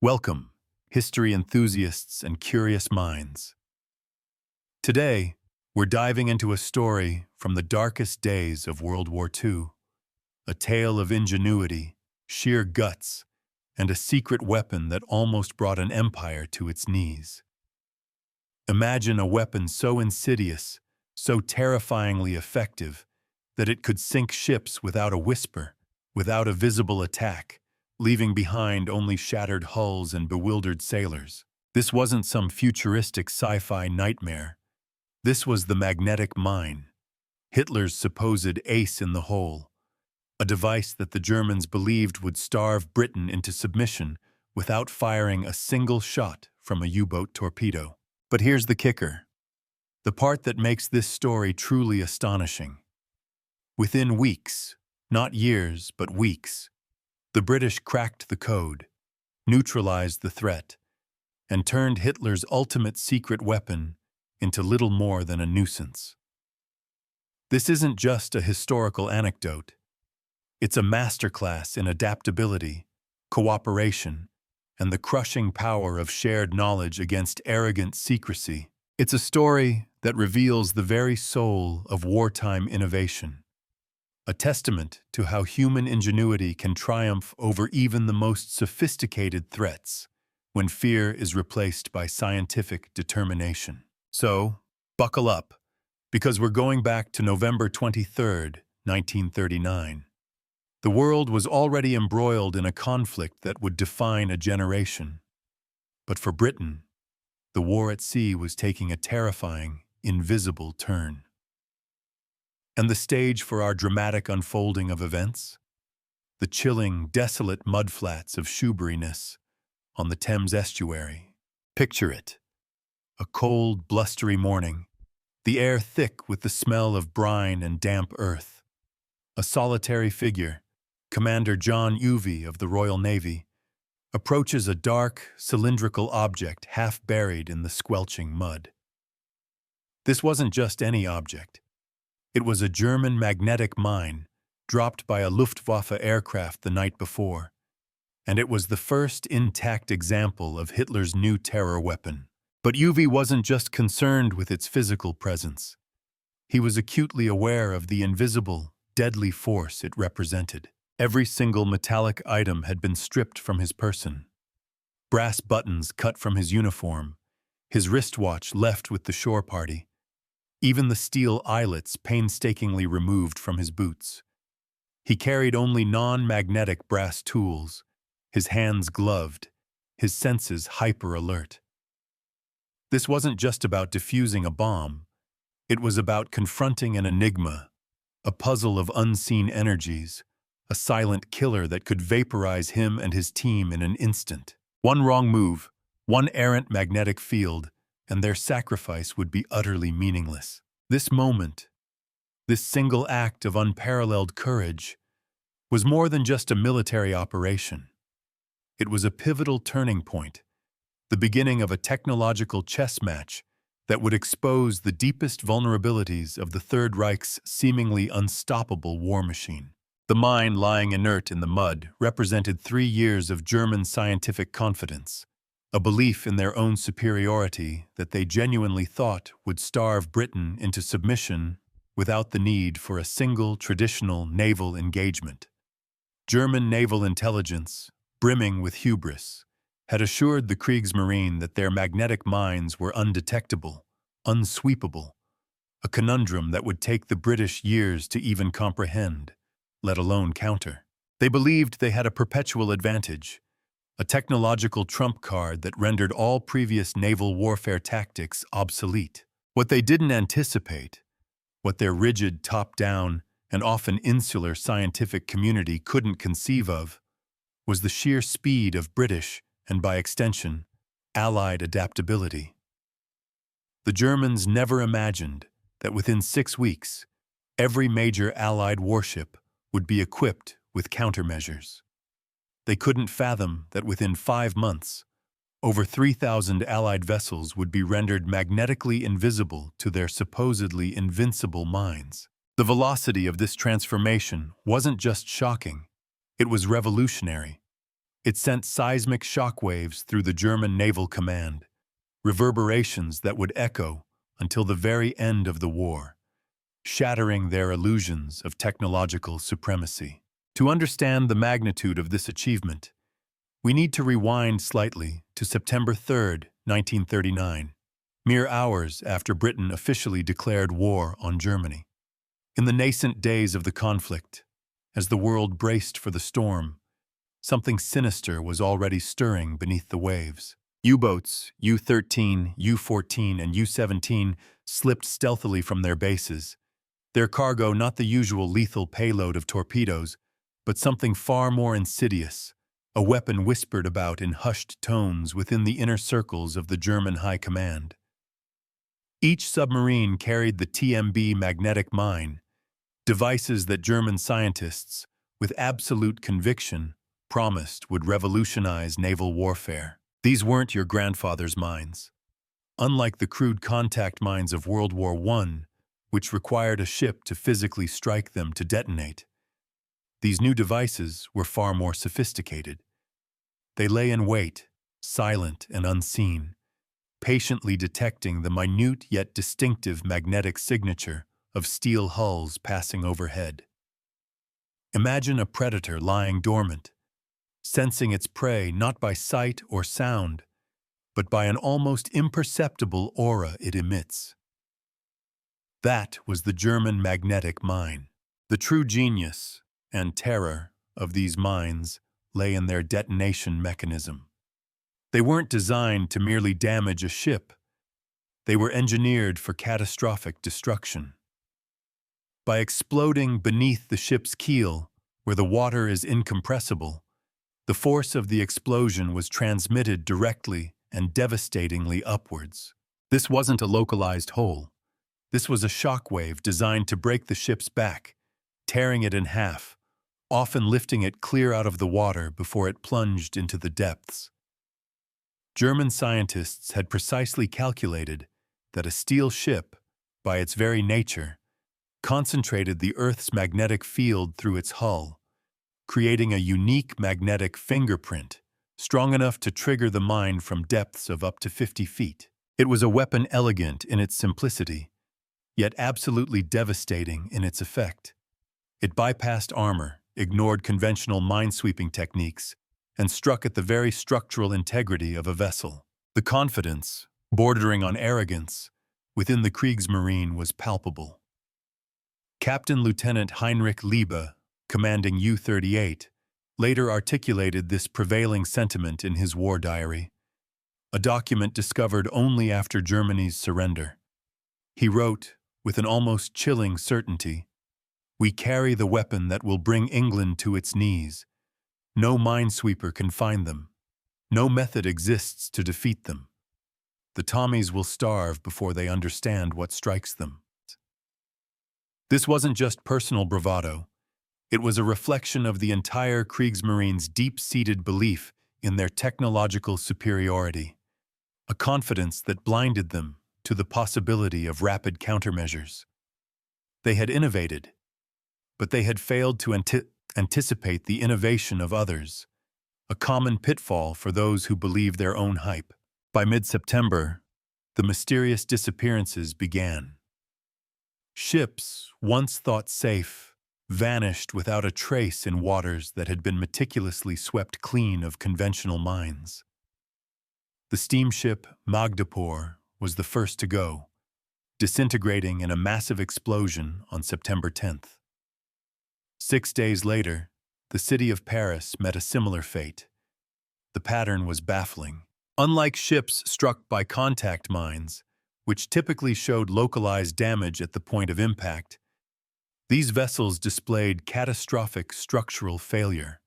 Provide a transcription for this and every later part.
Welcome, history enthusiasts and curious minds. Today, we're diving into a story from the darkest days of World War II, a tale of ingenuity, sheer guts, and a secret weapon that almost brought an empire to its knees. Imagine a weapon so insidious, so terrifyingly effective, that it could sink ships without a whisper, without a visible attack, leaving behind only shattered hulls and bewildered sailors. This wasn't some futuristic sci-fi nightmare. This was the magnetic mine, Hitler's supposed ace in the hole, a device that the Germans believed would starve Britain into submission without firing a single shot from a U-boat torpedo. But here's the kicker, the part that makes this story truly astonishing. Within weeks, not years, but weeks, the British cracked the code, neutralized the threat, and turned Hitler's ultimate secret weapon into little more than a nuisance. This isn't just a historical anecdote. It's a masterclass in adaptability, cooperation, and the crushing power of shared knowledge against arrogant secrecy. It's a story that reveals the very soul of wartime innovation, a testament to how human ingenuity can triumph over even the most sophisticated threats when fear is replaced by scientific determination. So, buckle up, because we're going back to November 23rd, 1939. The world was already embroiled in a conflict that would define a generation. But for Britain, the war at sea was taking a terrifying, invisible turn. And the stage for our dramatic unfolding of events? The chilling, desolate mudflats of Shoeburyness on the Thames estuary. Picture it. A cold, blustery morning, the air thick with the smell of brine and damp earth. A solitary figure, Commander John Uvy of the Royal Navy, approaches a dark, cylindrical object half buried in the squelching mud. This wasn't just any object. It was a German magnetic mine dropped by a Luftwaffe aircraft the night before, and it was the first intact example of Hitler's new terror weapon. But Uvy wasn't just concerned with its physical presence. He was acutely aware of the invisible, deadly force it represented. Every single metallic item had been stripped from his person. Brass buttons cut from his uniform, his wristwatch left with the shore party, even the steel eyelets painstakingly removed from his boots. He carried only non-magnetic brass tools, his hands gloved, his senses hyper-alert. This wasn't just about defusing a bomb. It was about confronting an enigma, a puzzle of unseen energies, a silent killer that could vaporize him and his team in an instant. One wrong move, one errant magnetic field, and their sacrifice would be utterly meaningless. This moment, this single act of unparalleled courage, was more than just a military operation. It was a pivotal turning point, the beginning of a technological chess match that would expose the deepest vulnerabilities of the Third Reich's seemingly unstoppable war machine. The mine lying inert in the mud represented 3 years of German scientific confidence, a belief in their own superiority that they genuinely thought would starve Britain into submission without the need for a single traditional naval engagement. German naval intelligence, brimming with hubris, had assured the Kriegsmarine that their magnetic mines were undetectable, unsweepable, a conundrum that would take the British years to even comprehend, let alone counter. They believed they had a perpetual advantage, a technological trump card that rendered all previous naval warfare tactics obsolete. What they didn't anticipate, what their rigid, top-down, and often insular scientific community couldn't conceive of, was the sheer speed of British, and by extension, Allied adaptability. The Germans never imagined that within 6 weeks, every major Allied warship would be equipped with countermeasures. They couldn't fathom that within 5 months, over 3,000 Allied vessels would be rendered magnetically invisible to their supposedly invincible mines. The velocity of this transformation wasn't just shocking, it was revolutionary. It sent seismic shockwaves through the German naval command, reverberations that would echo until the very end of the war, shattering their illusions of technological supremacy. To understand the magnitude of this achievement, we need to rewind slightly to September 3, 1939, mere hours after Britain officially declared war on Germany. In the nascent days of the conflict, as the world braced for the storm, something sinister was already stirring beneath the waves. U-boats, U-13, U-14, and U-17 slipped stealthily from their bases, their cargo not the usual lethal payload of torpedoes, but something far more insidious, a weapon whispered about in hushed tones within the inner circles of the German High Command. Each submarine carried the TMB magnetic mine, devices that German scientists, with absolute conviction, promised would revolutionize naval warfare. These weren't your grandfather's mines. Unlike the crude contact mines of World War I, which required a ship to physically strike them to detonate, these new devices were far more sophisticated. They lay in wait, silent and unseen, patiently detecting the minute yet distinctive magnetic signature of steel hulls passing overhead. Imagine a predator lying dormant, sensing its prey not by sight or sound, but by an almost imperceptible aura it emits. That was the German magnetic mine. The true genius and terror of these mines lay in their detonation mechanism. They weren't designed to merely damage a ship. They were engineered for catastrophic destruction. By exploding beneath the ship's keel, where the water is incompressible, the force of the explosion was transmitted directly and devastatingly upwards. This wasn't a localized hole. This was a shockwave designed to break the ship's back, tearing it in half, often lifting it clear out of the water before it plunged into the depths. German scientists had precisely calculated that a steel ship, by its very nature, concentrated the Earth's magnetic field through its hull, creating a unique magnetic fingerprint, strong enough to trigger the mine from depths of up to 50 feet. It was a weapon elegant in its simplicity, yet absolutely devastating in its effect. It bypassed armor, ignored conventional minesweeping techniques, and struck at the very structural integrity of a vessel. The confidence, bordering on arrogance, within the Kriegsmarine was palpable. Captain Lieutenant Heinrich Liebe, commanding U-38, later articulated this prevailing sentiment in his war diary, a document discovered only after Germany's surrender. He wrote, with an almost chilling certainty, "We carry the weapon that will bring England to its knees. No minesweeper can find them. No method exists to defeat them. The Tommies will starve before they understand what strikes them." This wasn't just personal bravado. It was a reflection of the entire Kriegsmarine's deep-seated belief in their technological superiority, a confidence that blinded them to the possibility of rapid countermeasures. They had innovated, but they had failed to anticipate the innovation of others, a common pitfall for those who believe their own hype. By mid-September, the mysterious disappearances began. Ships, once thought safe, vanished without a trace in waters that had been meticulously swept clean of conventional mines. The steamship Magdeburg was the first to go, disintegrating in a massive explosion on September 10th. 6 days later, the city of Paris met a similar fate. The pattern was baffling. Unlike ships struck by contact mines, which typically showed localized damage at the point of impact, these vessels displayed catastrophic structural failure.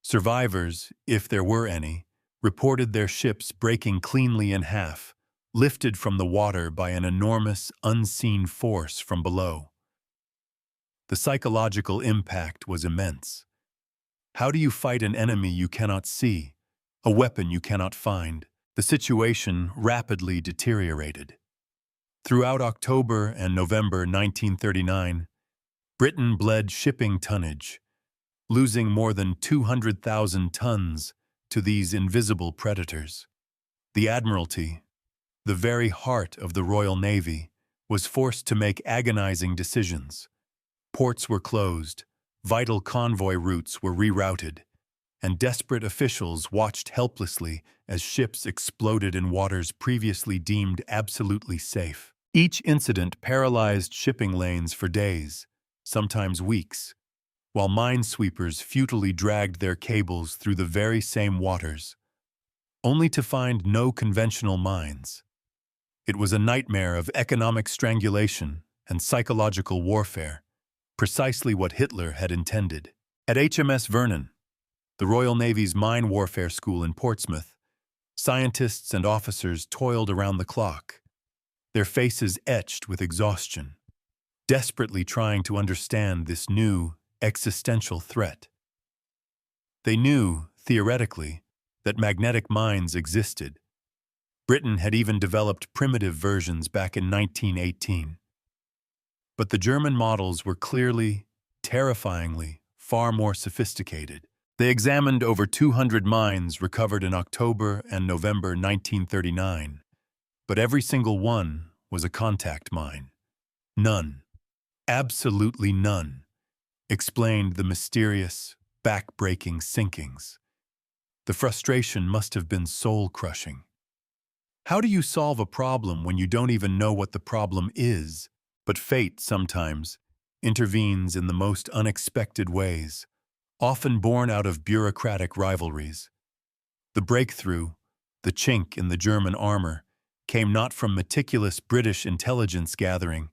Survivors, if there were any, reported their ships breaking cleanly in half, lifted from the water by an enormous, unseen force from below. The psychological impact was immense. How do you fight an enemy you cannot see, a weapon you cannot find? The situation rapidly deteriorated. Throughout October and November 1939, Britain bled shipping tonnage, losing more than 200,000 tons to these invisible predators. The Admiralty, the very heart of the Royal Navy, was forced to make agonizing decisions. Ports were closed, vital convoy routes were rerouted, and desperate officials watched helplessly as ships exploded in waters previously deemed absolutely safe. Each incident paralyzed shipping lanes for days, sometimes weeks, while minesweepers futilely dragged their cables through the very same waters, only to find no conventional mines. It was a nightmare of economic strangulation and psychological warfare, precisely what Hitler had intended. At HMS Vernon, the Royal Navy's mine warfare school in Portsmouth, scientists and officers toiled around the clock, their faces etched with exhaustion, desperately trying to understand this new, existential threat. They knew, theoretically, that magnetic mines existed. Britain had even developed primitive versions back in 1918. But the German models were clearly, terrifyingly, far more sophisticated. They examined over 200 mines recovered in October and November 1939, but every single one was a contact mine. None, absolutely none, explained the mysterious, back-breaking sinkings. The frustration must have been soul-crushing. How do you solve a problem when you don't even know what the problem is? But fate, sometimes, intervenes in the most unexpected ways, often born out of bureaucratic rivalries. The breakthrough, the chink in the German armor, came not from meticulous British intelligence gathering,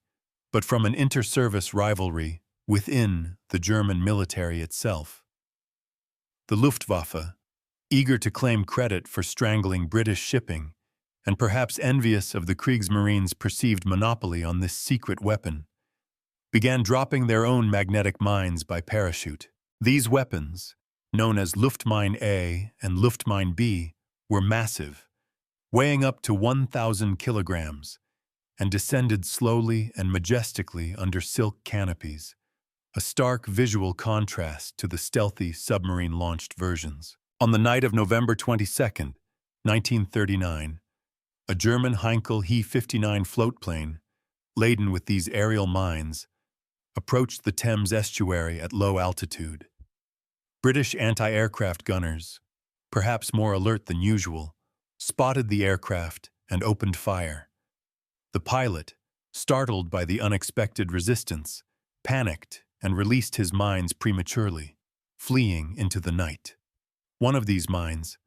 but from an inter-service rivalry within the German military itself. The Luftwaffe, eager to claim credit for strangling British shipping, and perhaps envious of the Kriegsmarine's perceived monopoly on this secret weapon, began dropping their own magnetic mines by parachute. These weapons, known as Luftmine A and Luftmine B, were massive, weighing up to 1,000 kilograms, and descended slowly and majestically under silk canopies, a stark visual contrast to the stealthy submarine-launched versions. On the night of November 22, 1939, a German Heinkel He-59 floatplane, laden with these aerial mines, approached the Thames estuary at low altitude. British anti-aircraft gunners, perhaps more alert than usual, spotted the aircraft and opened fire. The pilot, startled by the unexpected resistance, panicked and released his mines prematurely, fleeing into the night. One of these mines,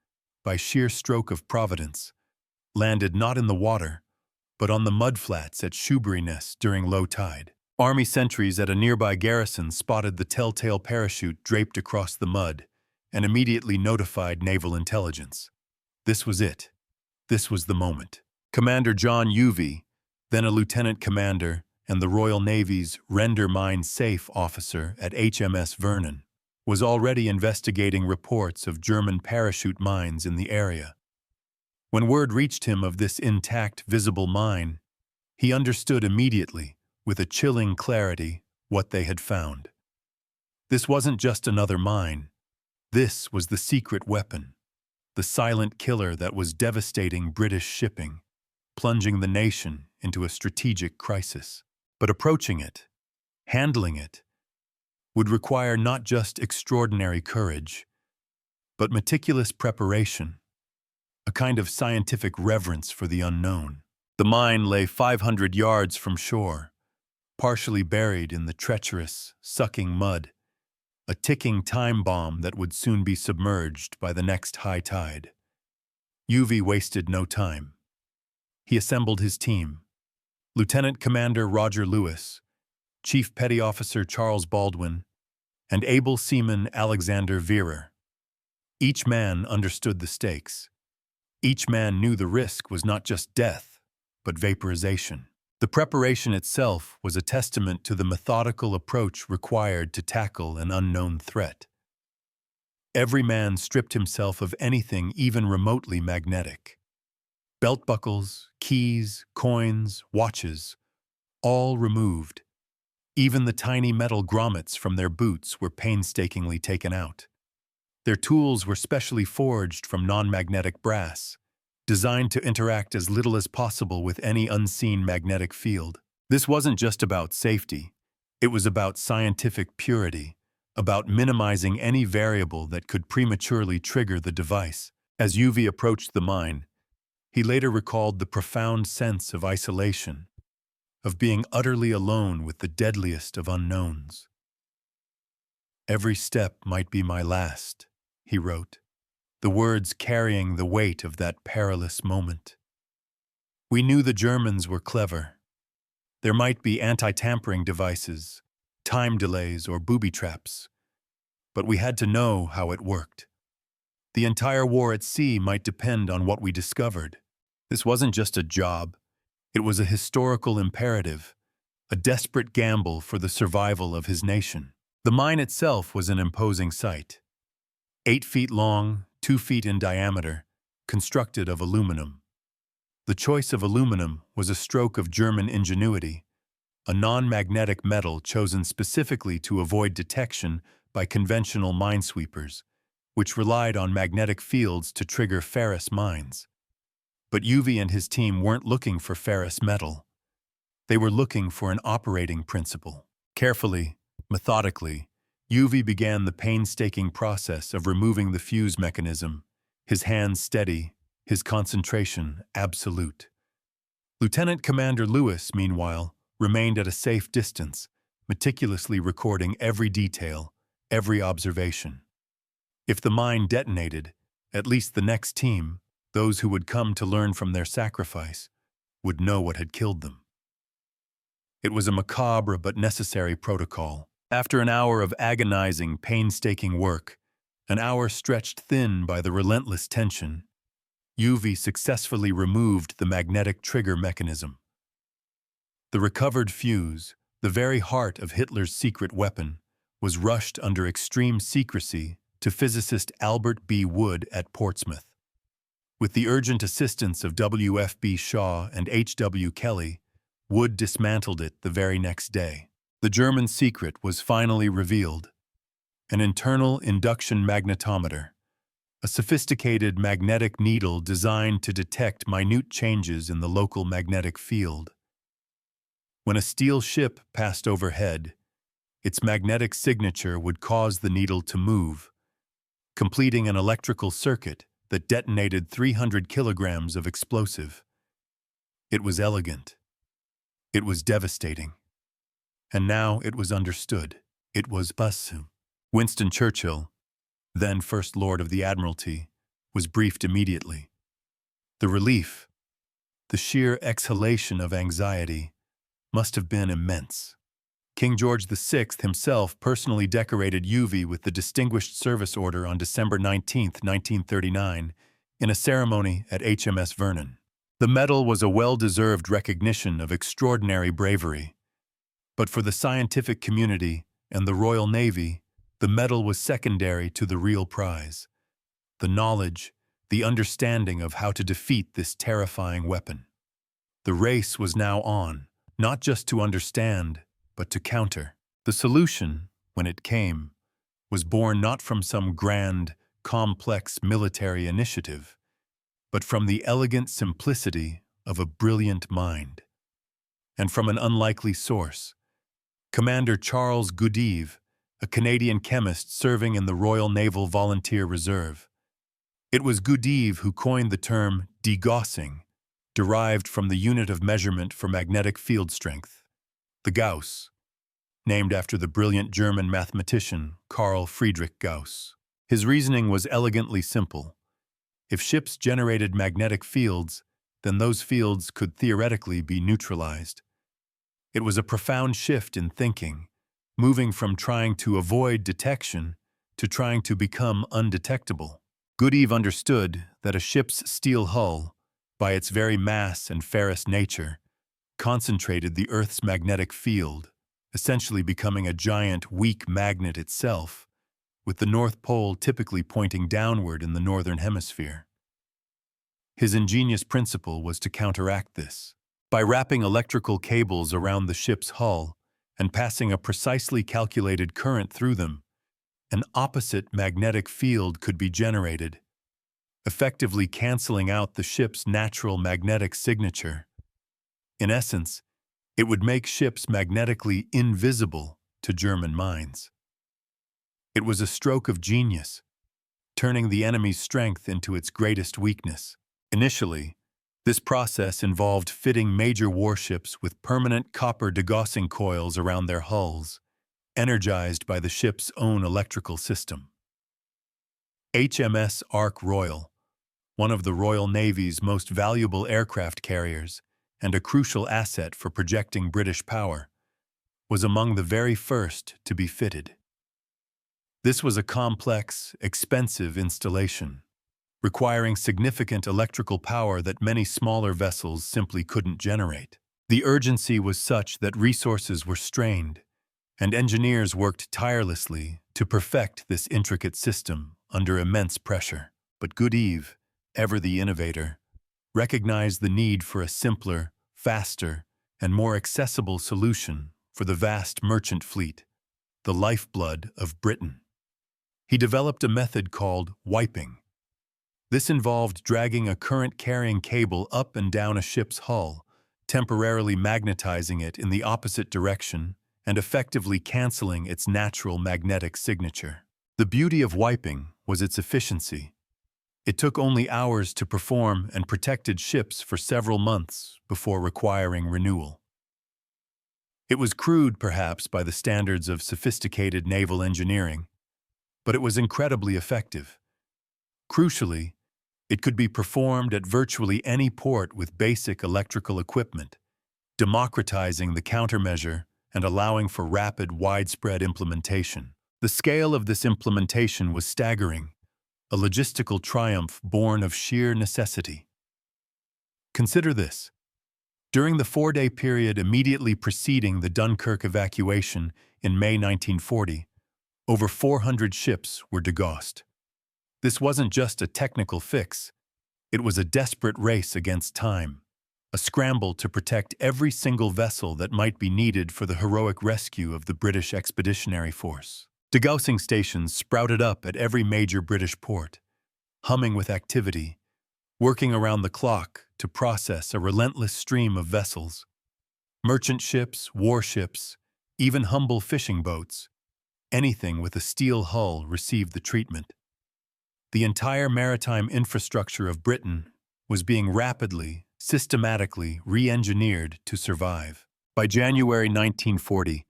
by sheer stroke of providence, landed not in the water, but on the mudflats at Shoeburyness during low tide. Army sentries at a nearby garrison spotted the telltale parachute draped across the mud and immediately notified naval intelligence. This was it. This was the moment. Commander John Uvy, then a lieutenant commander and the Royal Navy's Render Mine Safe officer at HMS Vernon, was already investigating reports of German parachute mines in the area. When word reached him of this intact, visible mine, he understood immediately, with a chilling clarity, what they had found. This wasn't just another mine. This was the secret weapon, the silent killer that was devastating British shipping, plunging the nation into a strategic crisis. But approaching it, handling it, would require not just extraordinary courage, but meticulous preparation, a kind of scientific reverence for the unknown. The mine lay 500 yards from shore, partially buried in the treacherous, sucking mud, a ticking time bomb that would soon be submerged by the next high tide. Uvy wasted no time. He assembled his team: Lieutenant Commander Roger Lewis, Chief Petty Officer Charles Baldwin, and able seaman Alexander Veerer. Each man understood the stakes. Each man knew the risk was not just death, but vaporization. The preparation itself was a testament to the methodical approach required to tackle an unknown threat. Every man stripped himself of anything even remotely magnetic. Belt buckles, keys, coins, watches, all removed, Even the tiny metal grommets from their boots were painstakingly taken out. Their tools were specially forged from non-magnetic brass, designed to interact as little as possible with any unseen magnetic field. This wasn't just about safety. It was about scientific purity, about minimizing any variable that could prematurely trigger the device. As Uvy approached the mine, he later recalled the profound sense of isolation, of being utterly alone with the deadliest of unknowns. "Every step might be my last," he wrote, the words carrying the weight of that perilous moment. We knew the Germans were clever. There might be anti-tampering devices, time delays, or booby traps, but we had to know how it worked. The entire war at sea might depend on what we discovered. This wasn't just a job. It was a historical imperative, a desperate gamble for the survival of his nation. The mine itself was an imposing sight. 8 feet long, 2 feet in diameter, constructed of aluminum. The choice of aluminum was a stroke of German ingenuity, a non-magnetic metal chosen specifically to avoid detection by conventional minesweepers, which relied on magnetic fields to trigger ferrous mines. But Uvy and his team weren't looking for ferrous metal. They were looking for an operating principle. Carefully, methodically, Uvy began the painstaking process of removing the fuse mechanism, his hands steady, his concentration absolute. Lieutenant Commander Lewis, meanwhile, remained at a safe distance, meticulously recording every detail, every observation. If the mine detonated, at least the next team, those who would come to learn from their sacrifice, would know what had killed them. It was a macabre but necessary protocol. After an hour of agonizing, painstaking work, an hour stretched thin by the relentless tension, Uvy successfully removed the magnetic trigger mechanism. The recovered fuse, the very heart of Hitler's secret weapon, was rushed under extreme secrecy to physicist Albert B. Wood at Portsmouth. With the urgent assistance of W.F.B. Shaw and H.W. Kelly, Wood dismantled it the very next day. The German secret was finally revealed. An internal induction magnetometer, a sophisticated magnetic needle designed to detect minute changes in the local magnetic field. When a steel ship passed overhead, its magnetic signature would cause the needle to move, completing an electrical circuit that detonated 300 kilograms of explosive. It was elegant. It was devastating. And now it was understood. It was baffled. Winston Churchill, then First Lord of the Admiralty, was briefed immediately. The relief, the sheer exhalation of anxiety, must have been immense. King George VI himself personally decorated Uvy with the Distinguished Service Order on December 19, 1939, in a ceremony at HMS Vernon. The medal was a well-deserved recognition of extraordinary bravery. But for the scientific community and the Royal Navy, the medal was secondary to the real prize: the knowledge, the understanding of how to defeat this terrifying weapon. The race was now on, not just to understand, but to counter. The solution, when it came, was born not from some grand, complex military initiative, but from the elegant simplicity of a brilliant mind. And from an unlikely source: Commander Charles Goodeve, a Canadian chemist serving in the Royal Naval Volunteer Reserve. It was Goodeve who coined the term degaussing, derived from the unit of measurement for magnetic field strength, the Gauss, named after the brilliant German mathematician Carl Friedrich Gauss. His reasoning was elegantly simple. If ships generated magnetic fields, then those fields could theoretically be neutralized. It was a profound shift in thinking, moving from trying to avoid detection to trying to become undetectable. Goodeve understood that a ship's steel hull, by its very mass and ferrous nature, concentrated the Earth's magnetic field, essentially becoming a giant, weak magnet itself, with the North Pole typically pointing downward in the Northern Hemisphere. His ingenious principle was to counteract this. By wrapping electrical cables around the ship's hull, and passing a precisely calculated current through them, an opposite magnetic field could be generated, effectively canceling out the ship's natural magnetic signature. In essence, it would make ships magnetically invisible to German mines. It was a stroke of genius, turning the enemy's strength into its greatest weakness. Initially, this process involved fitting major warships with permanent copper degaussing coils around their hulls, energized by the ship's own electrical system. HMS Ark Royal, one of the Royal Navy's most valuable aircraft carriers and a crucial asset for projecting British power, was among the very first to be fitted. This was a complex, expensive installation, requiring significant electrical power that many smaller vessels simply couldn't generate. The urgency was such that resources were strained, and engineers worked tirelessly to perfect this intricate system under immense pressure. But Goodeve, ever the innovator, recognized the need for a simpler, faster, and more accessible solution for the vast merchant fleet, the lifeblood of Britain. He developed a method called wiping. This involved dragging a current-carrying cable up and down a ship's hull, temporarily magnetizing it in the opposite direction and effectively canceling its natural magnetic signature. The beauty of wiping was its efficiency. It took only hours to perform and protected ships for several months before requiring renewal. It was crude, perhaps, by the standards of sophisticated naval engineering, but it was incredibly effective. Crucially, it could be performed at virtually any port with basic electrical equipment, democratizing the countermeasure and allowing for rapid, widespread implementation. The scale of this implementation was staggering, a logistical triumph born of sheer necessity. Consider this. During the 4-day period immediately preceding the Dunkirk evacuation in May 1940, over 400 ships were degaussed. This wasn't just a technical fix. It was a desperate race against time, a scramble to protect every single vessel that might be needed for the heroic rescue of the British Expeditionary Force. Degaussing stations sprouted up at every major British port, humming with activity, working around the clock to process a relentless stream of vessels. Merchant ships, warships, even humble fishing boats, anything with a steel hull received the treatment. The entire maritime infrastructure of Britain was being rapidly, systematically re-engineered to survive. By January 1940,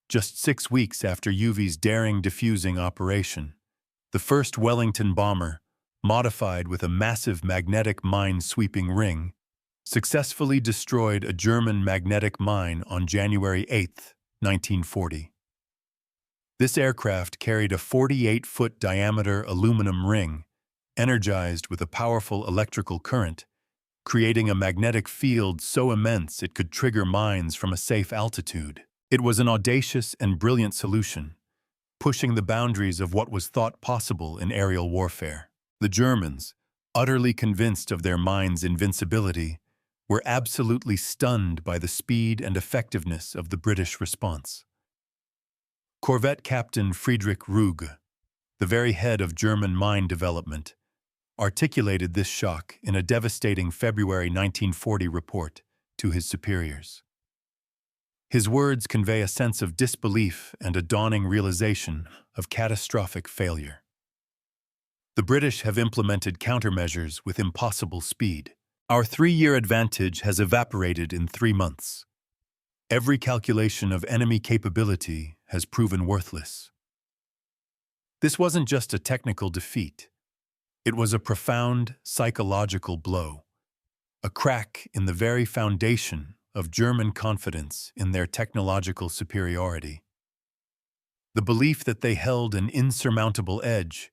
just 6 weeks after Uvy's daring diffusing operation, the first Wellington bomber, modified with a massive magnetic mine-sweeping ring, successfully destroyed a German magnetic mine on January 8, 1940. This aircraft carried a 48-foot diameter aluminum ring, energized with a powerful electrical current, creating a magnetic field so immense it could trigger mines from a safe altitude. It was an audacious and brilliant solution, pushing the boundaries of what was thought possible in aerial warfare. The Germans, utterly convinced of their mine's invincibility, were absolutely stunned by the speed and effectiveness of the British response. Corvette Captain Friedrich Ruge, the very head of German mine development, articulated this shock in a devastating February 1940 report to his superiors. His words convey a sense of disbelief and a dawning realization of catastrophic failure. The British have implemented countermeasures with impossible speed. Our 3-year advantage has evaporated in 3 months. Every calculation of enemy capability has proven worthless. This wasn't just a technical defeat. It was a profound psychological blow, a crack in the very foundation of German confidence in their technological superiority. The belief that they held an insurmountable edge,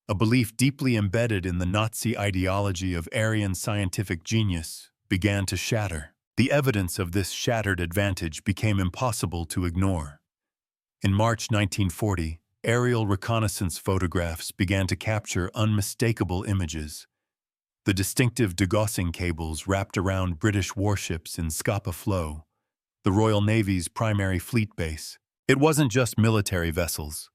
a belief deeply embedded in the Nazi ideology of Aryan scientific genius, began to shatter. The evidence of this shattered advantage became impossible to ignore. In March 1940, aerial reconnaissance photographs began to capture unmistakable images. The distinctive degaussing cables wrapped around British warships in Scapa Flow, the Royal Navy's primary fleet base. It wasn't just military vessels.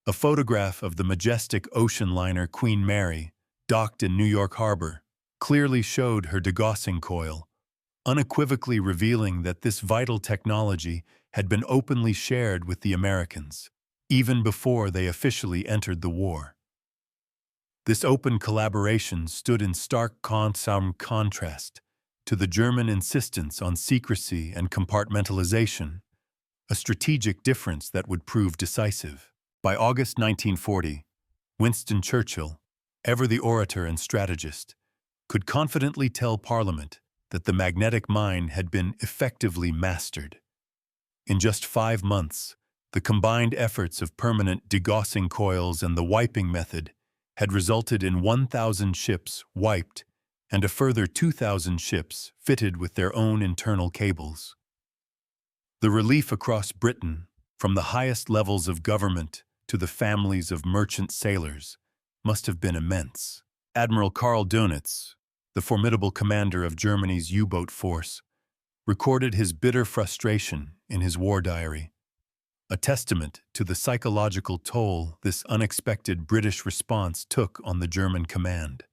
A photograph of the majestic ocean liner Queen Mary, docked in New York Harbor, clearly showed her degaussing coil, unequivocally revealing that this vital technology had been openly shared with the Americans, even before they officially entered the war. This open collaboration stood in stark contrast to the German insistence on secrecy and compartmentalization, a strategic difference that would prove decisive. By August 1940, Winston Churchill, ever the orator and strategist, could confidently tell Parliament that the magnetic mine had been effectively mastered. In just 5 months, the combined efforts of permanent degaussing coils and the wiping method had resulted in 1,000 ships wiped and a further 2,000 ships fitted with their own internal cables. The relief across Britain, from the highest levels of government to the families of merchant sailors, must have been immense. Admiral Karl Dönitz, the formidable commander of Germany's U-boat force, recorded his bitter frustration in his war diary, a testament to the psychological toll this unexpected British response took on the German command.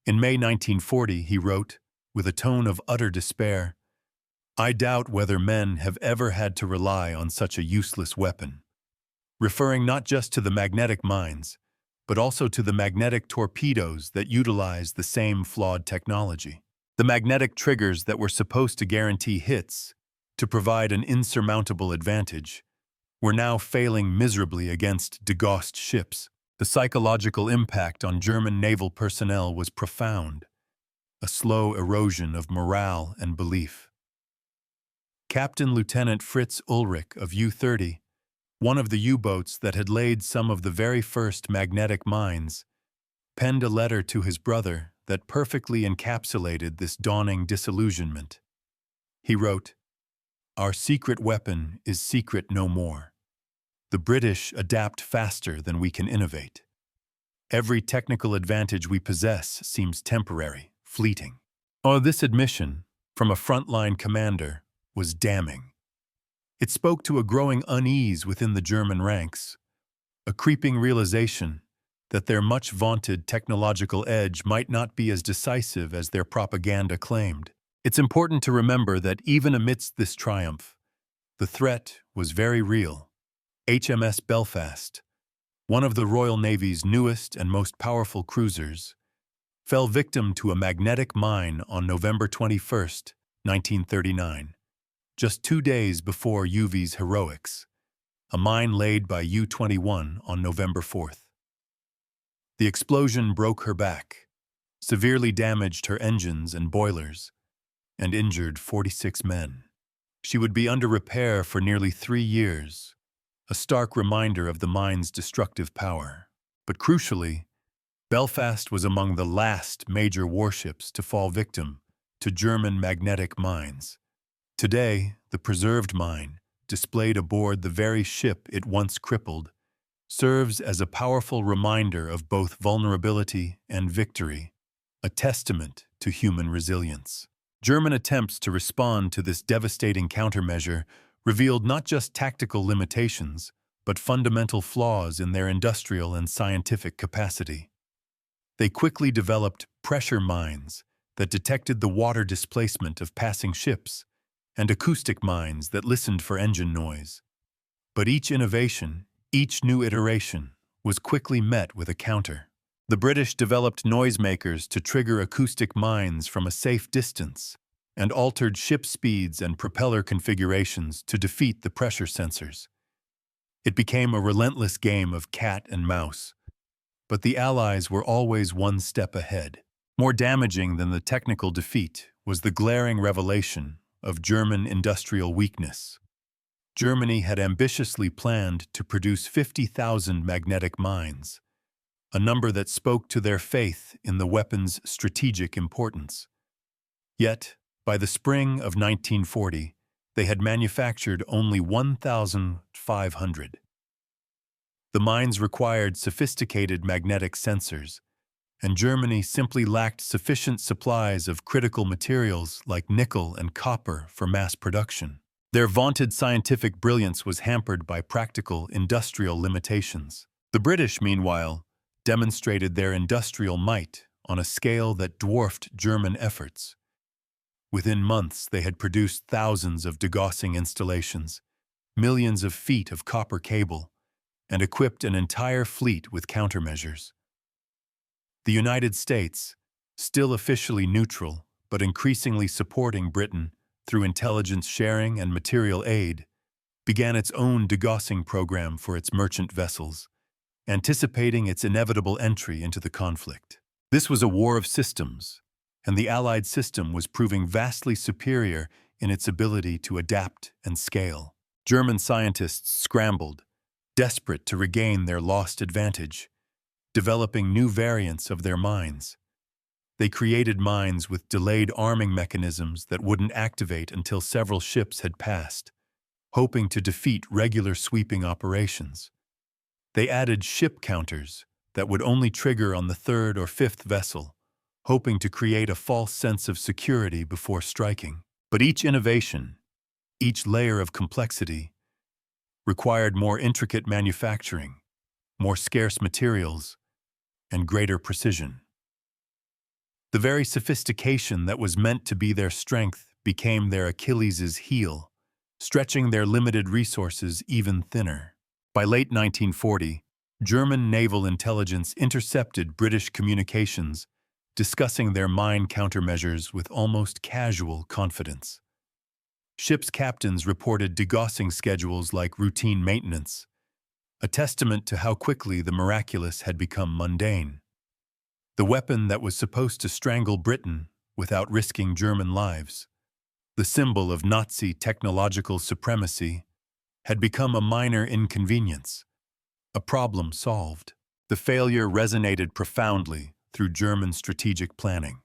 In May 1940, he wrote, with a tone of utter despair, "I doubt whether men have ever had to rely on such a useless weapon," referring not just to the magnetic mines, but also to the magnetic torpedoes that utilized the same flawed technology. The magnetic triggers that were supposed to guarantee hits, to provide an insurmountable advantage, were now failing miserably against degaussed ships. The psychological impact on German naval personnel was profound, a slow erosion of morale and belief. Captain Lieutenant Fritz Ulrich of U-30, one of the U-boats that had laid some of the very first magnetic mines, penned a letter to his brother that perfectly encapsulated this dawning disillusionment. He wrote, "Our secret weapon is secret no more. The British adapt faster than we can innovate. Every technical advantage we possess seems temporary, fleeting." This admission, from a frontline commander, was damning. It spoke to a growing unease within the German ranks, a creeping realization that their much-vaunted technological edge might not be as decisive as their propaganda claimed. It's important to remember that even amidst this triumph, the threat was very real. HMS Belfast, one of the Royal Navy's newest and most powerful cruisers, fell victim to a magnetic mine on November 21, 1939, just 2 days before Uvy's heroics, a mine laid by U-21 on November 4th. The explosion broke her back, severely damaged her engines and boilers, and injured 46 men. She would be under repair for nearly 3 years, a stark reminder of the mine's destructive power. But crucially, Belfast was among the last major warships to fall victim to German magnetic mines. Today, the preserved mine, displayed aboard the very ship it once crippled, serves as a powerful reminder of both vulnerability and victory, a testament to human resilience. German attempts to respond to this devastating countermeasure revealed not just tactical limitations, but fundamental flaws in their industrial and scientific capacity. They quickly developed pressure mines that detected the water displacement of passing ships, and acoustic mines that listened for engine noise. But each innovation, each new iteration, was quickly met with a counter. The British developed noisemakers to trigger acoustic mines from a safe distance, and altered ship speeds and propeller configurations to defeat the pressure sensors. It became a relentless game of cat and mouse, but the Allies were always one step ahead. More damaging than the technical defeat was the glaring revelation of German industrial weakness. Germany had ambitiously planned to produce 50,000 magnetic mines, a number that spoke to their faith in the weapon's strategic importance. Yet, by the spring of 1940, they had manufactured only 1,500. The mines required sophisticated magnetic sensors, and Germany simply lacked sufficient supplies of critical materials like nickel and copper for mass production. Their vaunted scientific brilliance was hampered by practical industrial limitations. The British, meanwhile, demonstrated their industrial might on a scale that dwarfed German efforts. Within months, they had produced thousands of degaussing installations, millions of feet of copper cable, and equipped an entire fleet with countermeasures. The United States, still officially neutral but increasingly supporting Britain through intelligence sharing and material aid, began its own degaussing program for its merchant vessels, anticipating its inevitable entry into the conflict. This was a war of systems, and the Allied system was proving vastly superior in its ability to adapt and scale. German scientists scrambled, desperate to regain their lost advantage, developing new variants of their mines. They created mines with delayed arming mechanisms that wouldn't activate until several ships had passed, hoping to defeat regular sweeping operations. They added ship counters that would only trigger on the third or fifth vessel, hoping to create a false sense of security before striking. But each innovation, each layer of complexity, required more intricate manufacturing, more scarce materials, and greater precision. The very sophistication that was meant to be their strength became their Achilles' heel, stretching their limited resources even thinner. By late 1940, German naval intelligence intercepted British communications, discussing their mine countermeasures with almost casual confidence. Ships' captains reported degaussing schedules like routine maintenance, a testament to how quickly the miraculous had become mundane. The weapon that was supposed to strangle Britain without risking German lives, the symbol of Nazi technological supremacy, had become a minor inconvenience, a problem solved. The failure resonated profoundly through German strategic planning.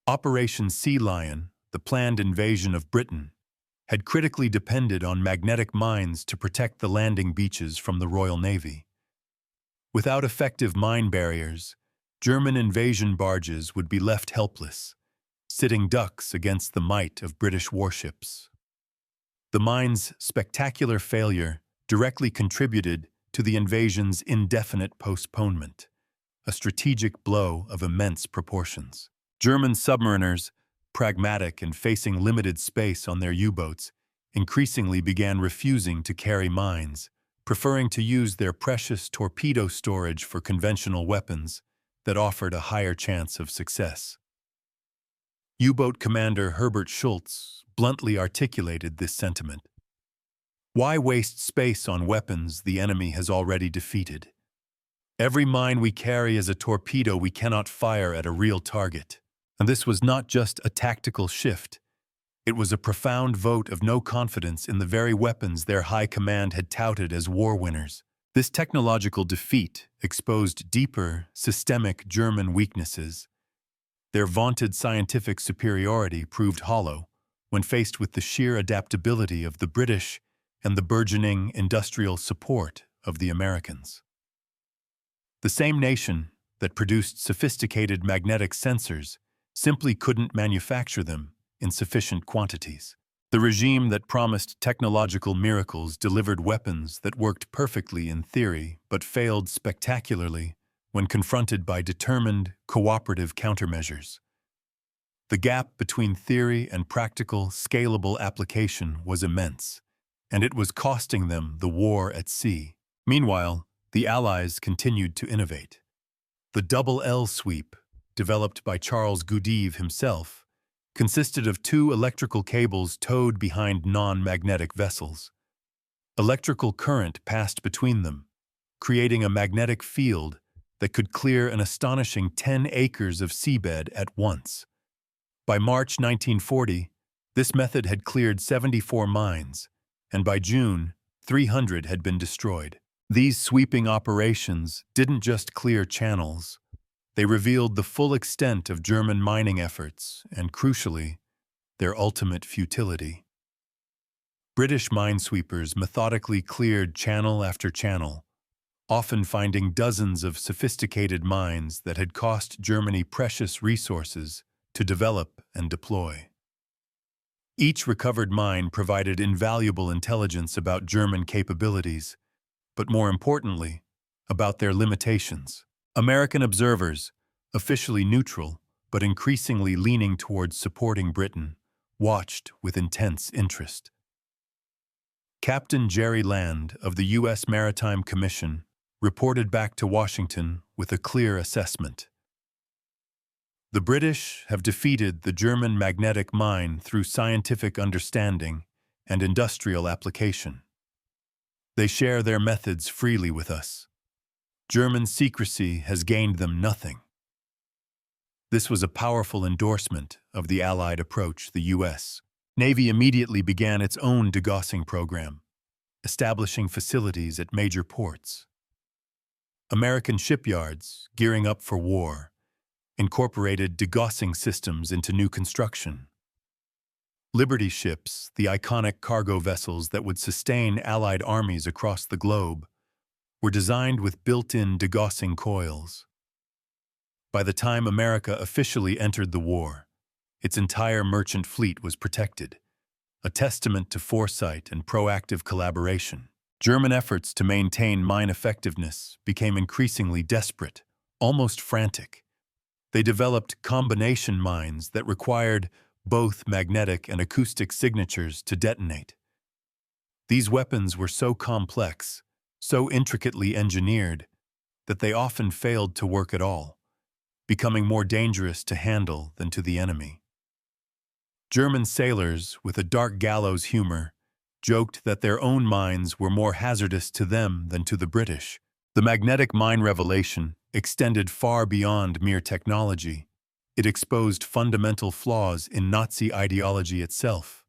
Operation Sea Lion, the planned invasion of Britain, had critically depended on magnetic mines to protect the landing beaches from the Royal Navy. Without effective mine barriers, German invasion barges would be left helpless, sitting ducks against the might of British warships. The mine's spectacular failure directly contributed to the invasion's indefinite postponement, a strategic blow of immense proportions. German submariners, pragmatic and facing limited space on their U-boats, increasingly began refusing to carry mines, preferring to use their precious torpedo storage for conventional weapons that offered a higher chance of success. U-boat commander Herbert Schultz bluntly articulated this sentiment. Why waste space on weapons the enemy has already defeated? Every mine we carry is a torpedo we cannot fire at a real target. And this was not just a tactical shift. It was a profound vote of no confidence in the very weapons their high command had touted as war winners. This technological defeat exposed deeper, systemic German weaknesses. Their vaunted scientific superiority proved hollow when faced with the sheer adaptability of the British and the burgeoning industrial support of the Americans. The same nation that produced sophisticated magnetic sensors simply couldn't manufacture them in sufficient quantities. The regime that promised technological miracles delivered weapons that worked perfectly in theory but failed spectacularly when confronted by determined, cooperative countermeasures. The gap between theory and practical, scalable application was immense, and it was costing them the war at sea. Meanwhile, the Allies continued to innovate. The WWII sweep, developed by Charles Goodeve himself, consisted of two electrical cables towed behind non-magnetic vessels. Electrical current passed between them, creating a magnetic field that could clear an astonishing 10 acres of seabed at once. By March 1940, this method had cleared 74 mines, and by June, 300 had been destroyed. These sweeping operations didn't just clear channels. They revealed the full extent of German mining efforts and, crucially, their ultimate futility. British minesweepers methodically cleared channel after channel, often finding dozens of sophisticated mines that had cost Germany precious resources to develop and deploy. Each recovered mine provided invaluable intelligence about German capabilities, but more importantly, about their limitations. American observers, officially neutral but increasingly leaning towards supporting Britain, watched with intense interest. Captain Jerry Land of the U.S. Maritime Commission reported back to Washington with a clear assessment. The British have defeated the German magnetic mine through scientific understanding and industrial application. They share their methods freely with us. German secrecy has gained them nothing. This was a powerful endorsement of the Allied approach. The U.S. Navy immediately began its own degaussing program, establishing facilities at major ports. American shipyards, gearing up for war, incorporated degaussing systems into new construction. Liberty ships, the iconic cargo vessels that would sustain Allied armies across the globe, were designed with built-in degaussing coils. By the time America officially entered the war, its entire merchant fleet was protected, a testament to foresight and proactive collaboration. German efforts to maintain mine effectiveness became increasingly desperate, almost frantic. They developed combination mines that required both magnetic and acoustic signatures to detonate. These weapons were so complex, so intricately engineered, that they often failed to work at all, becoming more dangerous to handle than to the enemy. German sailors, with a dark gallows humor, joked that their own mines were more hazardous to them than to the British. The magnetic mine revelation extended far beyond mere technology. It exposed fundamental flaws in Nazi ideology itself.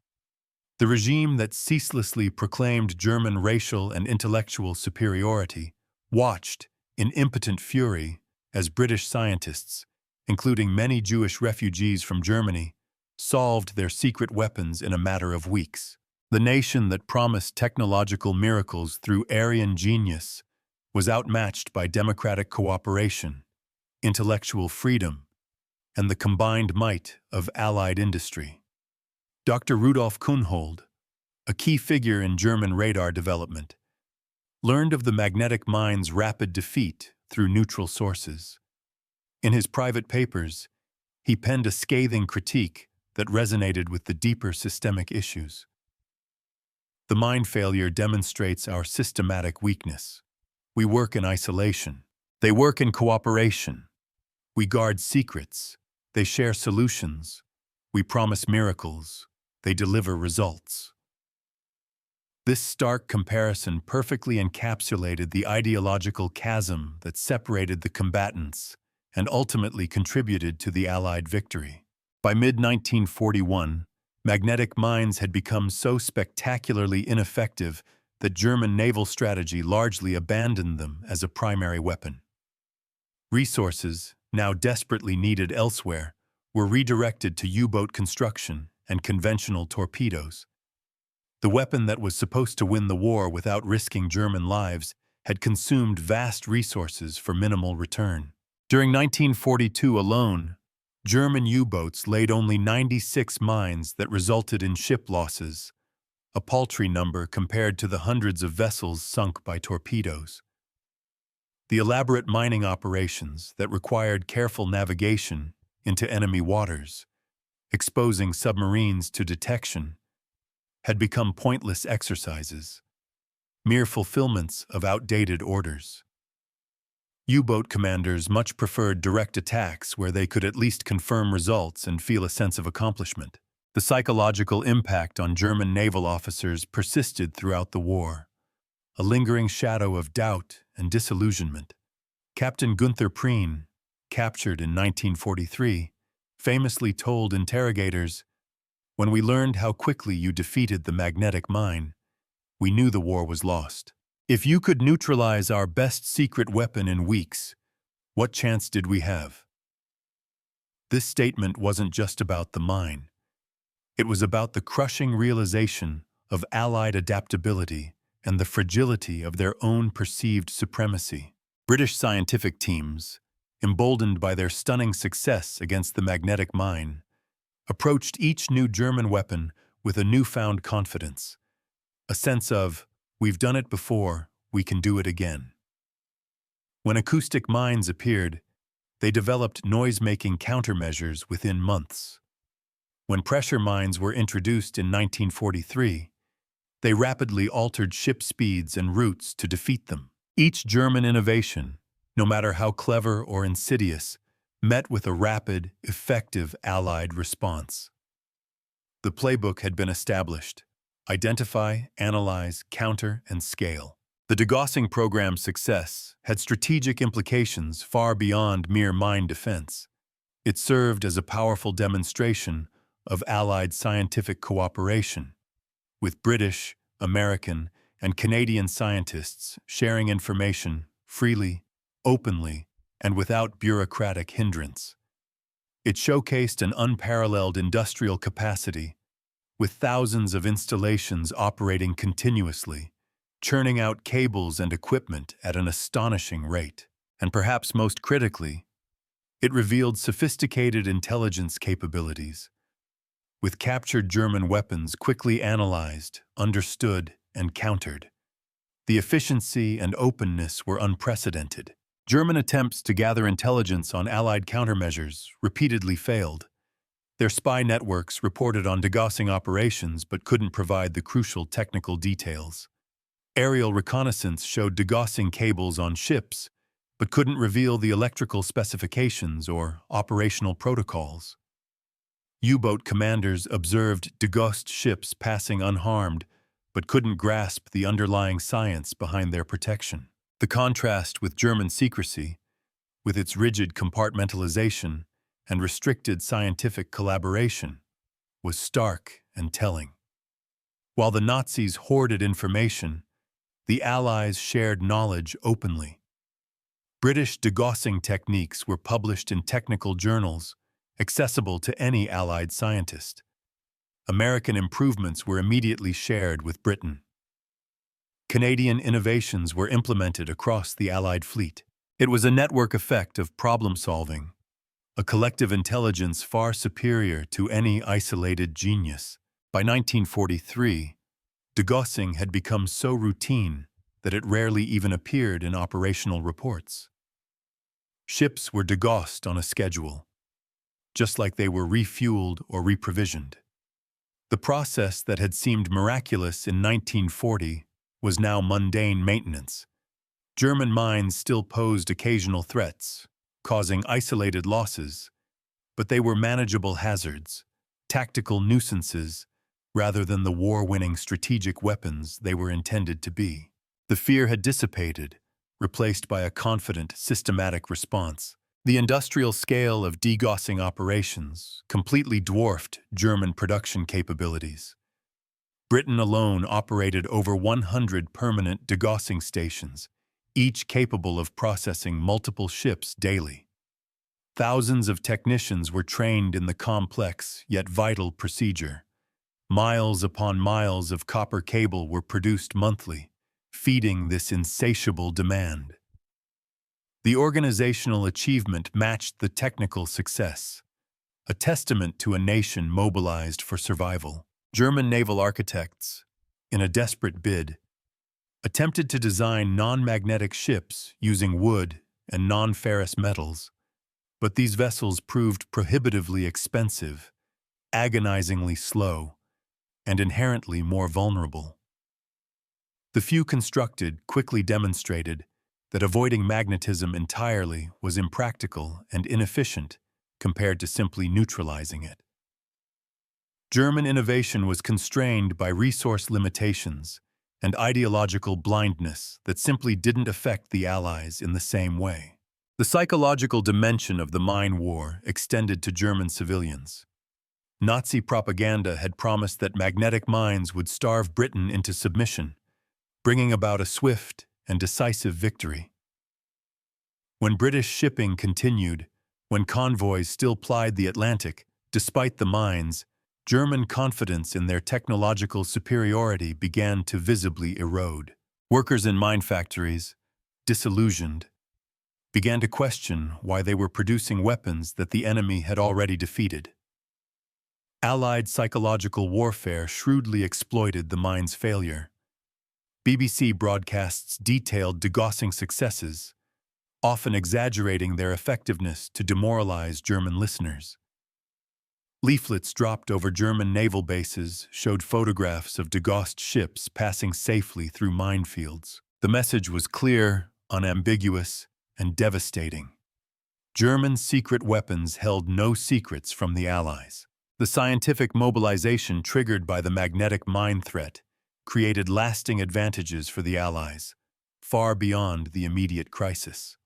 The regime that ceaselessly proclaimed German racial and intellectual superiority watched, in impotent fury, as British scientists, including many Jewish refugees from Germany, solved their secret weapons in a matter of weeks. The nation that promised technological miracles through Aryan genius was outmatched by democratic cooperation, intellectual freedom, and the combined might of Allied industry. Dr. Rudolf Kuhnhold, a key figure in German radar development, learned of the magnetic mine's rapid defeat through neutral sources. In his private papers, he penned a scathing critique that resonated with the deeper systemic issues. The mine failure demonstrates our systematic weakness. We work in isolation. They work in cooperation. We guard secrets. They share solutions. We promise miracles. They deliver results. This stark comparison perfectly encapsulated the ideological chasm that separated the combatants and ultimately contributed to the Allied victory. By mid-1941, magnetic mines had become so spectacularly ineffective that German naval strategy largely abandoned them as a primary weapon. Resources, now desperately needed elsewhere, were redirected to U-boat construction and conventional torpedoes. The weapon that was supposed to win the war without risking German lives had consumed vast resources for minimal return. During 1942 alone, German U-boats laid only 96 mines that resulted in ship losses, a paltry number compared to the hundreds of vessels sunk by torpedoes. The elaborate mining operations that required careful navigation into enemy waters, exposing submarines to detection, had become pointless exercises, mere fulfillments of outdated orders. U-boat commanders much preferred direct attacks where they could at least confirm results and feel a sense of accomplishment. The psychological impact on German naval officers persisted throughout the war, a lingering shadow of doubt and disillusionment. Captain Günther Prien, captured in 1943, famously told interrogators, "When we learned how quickly you defeated the magnetic mine, we knew the war was lost. If you could neutralize our best secret weapon in weeks, what chance did we have?" This statement wasn't just about the mine. It was about the crushing realization of Allied adaptability and the fragility of their own perceived supremacy. British scientific teams, emboldened by their stunning success against the magnetic mine, approached each new German weapon with a newfound confidence, a sense of, "We've done it before, we can do it again." When acoustic mines appeared, they developed noise-making countermeasures within months. When pressure mines were introduced in 1943, they rapidly altered ship speeds and routes to defeat them. Each German innovation, no matter how clever or insidious, met with a rapid, effective Allied response. The playbook had been established: identify, analyze, counter, and scale. The degaussing program's success had strategic implications far beyond mere mine defense. It served as a powerful demonstration of Allied scientific cooperation, with British, American, and Canadian scientists sharing information freely, openly, and without bureaucratic hindrance. It showcased an unparalleled industrial capacity, with thousands of installations operating continuously, churning out cables and equipment at an astonishing rate. And perhaps most critically, it revealed sophisticated intelligence capabilities, with captured German weapons quickly analyzed, understood, and countered. The efficiency and openness were unprecedented. German attempts to gather intelligence on Allied countermeasures repeatedly failed. Their spy networks reported on degaussing operations but couldn't provide the crucial technical details. Aerial reconnaissance showed degaussing cables on ships, but couldn't reveal the electrical specifications or operational protocols. U-boat commanders observed degaussed ships passing unharmed, but couldn't grasp the underlying science behind their protection. The contrast with German secrecy, with its rigid compartmentalization and restricted scientific collaboration, was stark and telling. While the Nazis hoarded information, the Allies shared knowledge openly. British degaussing techniques were published in technical journals, accessible to any Allied scientist. American improvements were immediately shared with Britain. Canadian innovations were implemented across the Allied fleet. It was a network effect of problem-solving, a collective intelligence far superior to any isolated genius. By 1943, degaussing had become so routine that it rarely even appeared in operational reports. Ships were degaussed on a schedule, just like they were refueled or reprovisioned. The process that had seemed miraculous in 1940 was now mundane maintenance. German mines still posed occasional threats, causing isolated losses, but they were manageable hazards, tactical nuisances, rather than the war-winning strategic weapons they were intended to be. The fear had dissipated, replaced by a confident, systematic response. The industrial scale of degaussing operations completely dwarfed German production capabilities. Britain alone operated over 100 permanent degaussing stations, each capable of processing multiple ships daily. Thousands of technicians were trained in the complex yet vital procedure. Miles upon miles of copper cable were produced monthly, feeding this insatiable demand. The organizational achievement matched the technical success, a testament to a nation mobilized for survival. German naval architects, in a desperate bid, attempted to design non-magnetic ships using wood and non-ferrous metals, but these vessels proved prohibitively expensive, agonizingly slow, and inherently more vulnerable. The few constructed quickly demonstrated that avoiding magnetism entirely was impractical and inefficient compared to simply neutralizing it. German innovation was constrained by resource limitations and ideological blindness that simply didn't affect the Allies in the same way. The psychological dimension of the mine war extended to German civilians. Nazi propaganda had promised that magnetic mines would starve Britain into submission, bringing about a swift and decisive victory. When British shipping continued, when convoys still plied the Atlantic, despite the mines, German confidence in their technological superiority began to visibly erode. Workers in mine factories, disillusioned, began to question why they were producing weapons that the enemy had already defeated. Allied psychological warfare shrewdly exploited the mine's failure. BBC broadcasts detailed degaussing successes, often exaggerating their effectiveness to demoralize German listeners. Leaflets dropped over German naval bases showed photographs of degaussed ships passing safely through minefields. The message was clear, unambiguous, and devastating. German secret weapons held no secrets from the Allies. The scientific mobilization triggered by the magnetic mine threat created lasting advantages for the Allies, far beyond the immediate crisis.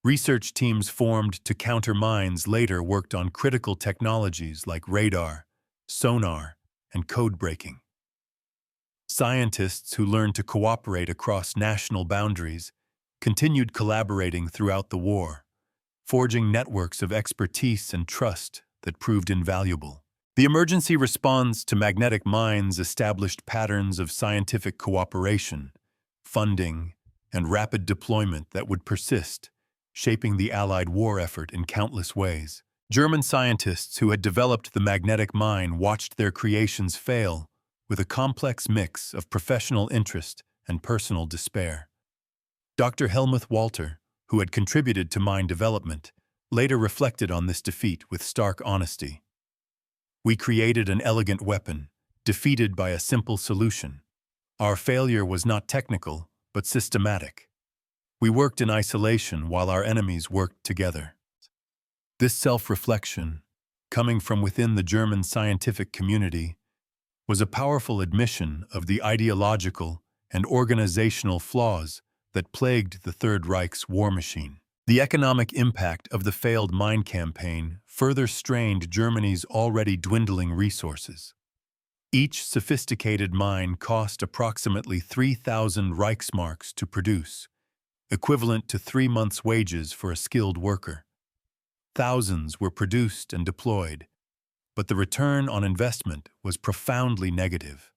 Research teams formed to counter mines later worked on critical technologies like radar, sonar, and code breaking. Scientists who learned to cooperate across national boundaries continued collaborating throughout the war, forging networks of expertise and trust that proved invaluable. The emergency response to magnetic mines established patterns of scientific cooperation, funding, and rapid deployment that would persist, shaping the Allied war effort in countless ways. German scientists who had developed the magnetic mine watched their creations fail with a complex mix of professional interest and personal despair. Dr. Helmuth Walter, who had contributed to mine development, later reflected on this defeat with stark honesty. "We created an elegant weapon, defeated by a simple solution. Our failure was not technical, but systematic. We worked in isolation while our enemies worked together." This self-reflection, coming from within the German scientific community, was a powerful admission of the ideological and organizational flaws that plagued the Third Reich's war machine. The economic impact of the failed mine campaign further strained Germany's already dwindling resources. Each sophisticated mine cost approximately 3,000 Reichsmarks to produce, equivalent to 3 months' wages for a skilled worker. Thousands were produced and deployed, but the return on investment was profoundly negative.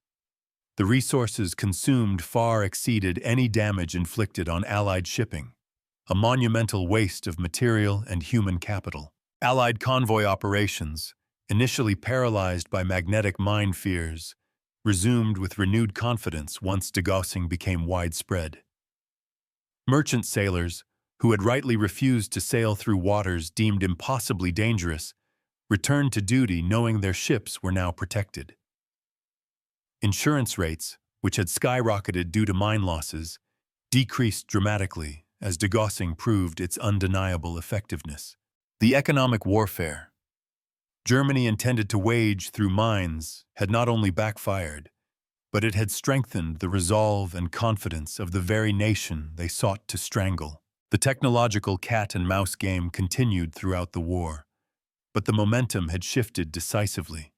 The resources consumed far exceeded any damage inflicted on Allied shipping, a monumental waste of material and human capital. Allied convoy operations, initially paralyzed by magnetic mine fears, resumed with renewed confidence once degaussing became widespread. Merchant sailors, who had rightly refused to sail through waters deemed impossibly dangerous, returned to duty knowing their ships were now protected. Insurance rates, which had skyrocketed due to mine losses, decreased dramatically as degaussing proved its undeniable effectiveness. The economic warfare Germany intended to wage through mines had not only backfired, but it had strengthened the resolve and confidence of the very nation they sought to strangle. The technological cat-and-mouse game continued throughout the war, but the momentum had shifted decisively.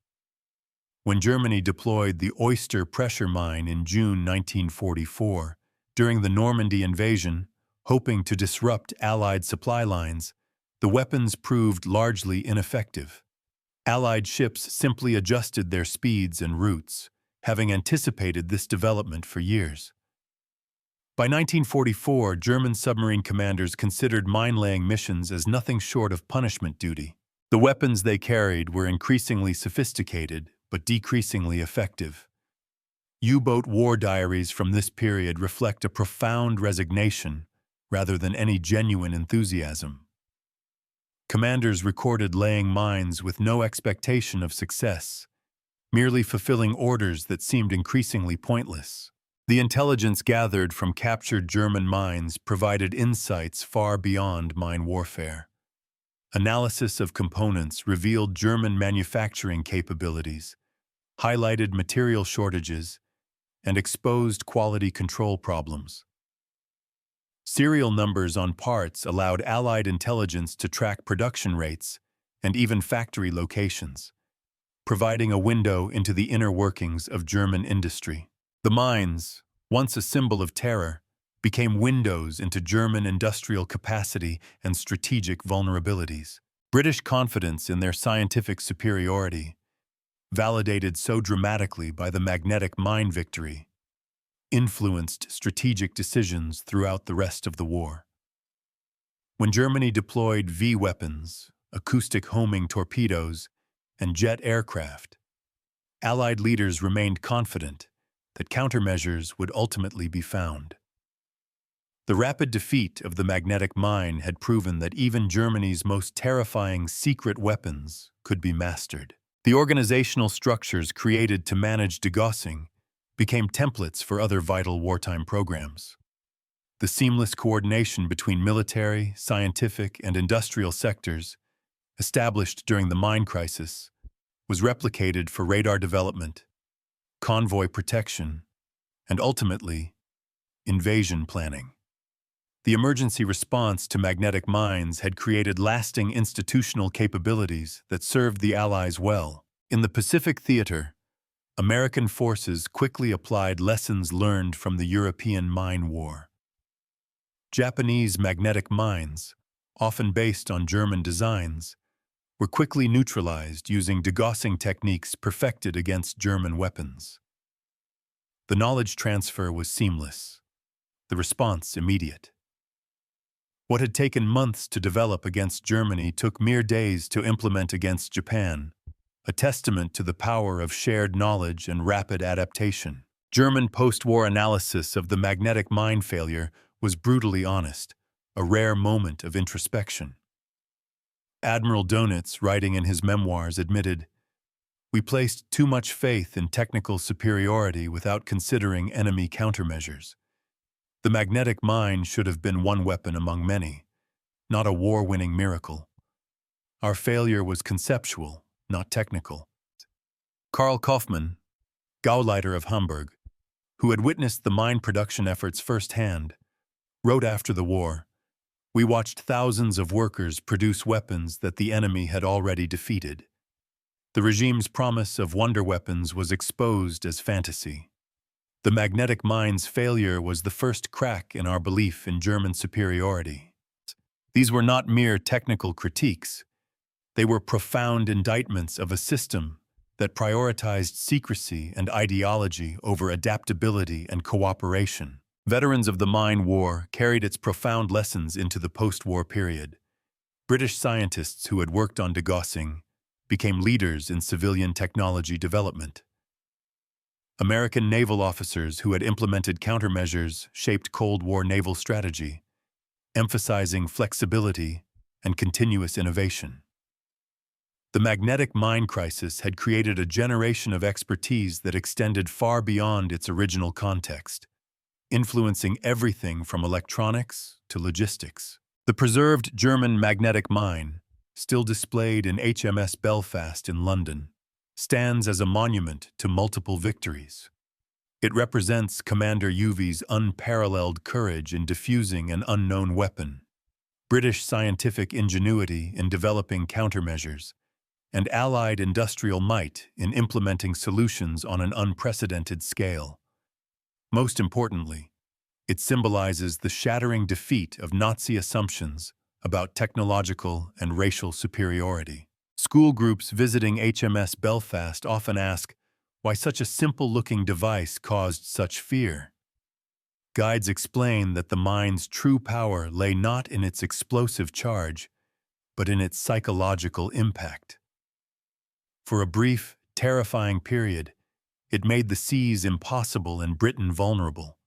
When Germany deployed the Oyster pressure mine in June 1944, during the Normandy invasion, hoping to disrupt Allied supply lines, the weapons proved largely ineffective. Allied ships simply adjusted their speeds and routes, having anticipated this development for years. By 1944, German submarine commanders considered mine-laying missions as nothing short of punishment duty. The weapons they carried were increasingly sophisticated, but decreasingly effective. U-boat war diaries from this period reflect a profound resignation rather than any genuine enthusiasm. Commanders recorded laying mines with no expectation of success, merely fulfilling orders that seemed increasingly pointless. The intelligence gathered from captured German mines provided insights far beyond mine warfare. Analysis of components revealed German manufacturing capabilities, highlighted material shortages, and exposed quality control problems. Serial numbers on parts allowed Allied intelligence to track production rates and even factory locations, providing a window into the inner workings of German industry. The mines, once a symbol of terror, became windows into German industrial capacity and strategic vulnerabilities. British confidence in their scientific superiority validated so dramatically by the magnetic mine victory, influenced strategic decisions throughout the rest of the war. When Germany deployed V weapons, acoustic homing torpedoes, and jet aircraft, Allied leaders remained confident that countermeasures would ultimately be found. The rapid defeat of the magnetic mine had proven that even Germany's most terrifying secret weapons could be mastered. The organizational structures created to manage degaussing became templates for other vital wartime programs. The seamless coordination between military, scientific, and industrial sectors, established during the mine crisis, was replicated for radar development, convoy protection, and ultimately, invasion planning. The emergency response to magnetic mines had created lasting institutional capabilities that served the Allies well. In the Pacific theater, American forces quickly applied lessons learned from the European mine war. Japanese magnetic mines, often based on German designs, were quickly neutralized using degaussing techniques perfected against German weapons. The knowledge transfer was seamless, the response immediate. What had taken months to develop against Germany took mere days to implement against Japan, a testament to the power of shared knowledge and rapid adaptation. German post-war analysis of the magnetic mine failure was brutally honest, a rare moment of introspection. Admiral Dönitz, writing in his memoirs, admitted, "We placed too much faith in technical superiority without considering enemy countermeasures. The magnetic mine should have been one weapon among many, not a war-winning miracle. Our failure was conceptual, not technical." Karl Kaufmann, Gauleiter of Hamburg, who had witnessed the mine production efforts firsthand, wrote after the war, "We watched thousands of workers produce weapons that the enemy had already defeated. The regime's promise of wonder weapons was exposed as fantasy. The magnetic mine's failure was the first crack in our belief in German superiority." These were not mere technical critiques. They were profound indictments of a system that prioritized secrecy and ideology over adaptability and cooperation. Veterans of the mine war carried its profound lessons into the post-war period. British scientists who had worked on degaussing became leaders in civilian technology development. American naval officers who had implemented countermeasures shaped Cold War naval strategy, emphasizing flexibility and continuous innovation. The magnetic mine crisis had created a generation of expertise that extended far beyond its original context, influencing everything from electronics to logistics. The preserved German magnetic mine, still displayed in HMS Belfast in London, stands as a monument to multiple victories. It represents Commander Uvy's unparalleled courage in defusing an unknown weapon, British scientific ingenuity in developing countermeasures, and Allied industrial might in implementing solutions on an unprecedented scale. Most importantly, it symbolizes the shattering defeat of Nazi assumptions about technological and racial superiority. School groups visiting HMS Belfast often ask why such a simple-looking device caused such fear. Guides explain that the mine's true power lay not in its explosive charge, but in its psychological impact. For a brief, terrifying period, it made the seas impossible and Britain vulnerable.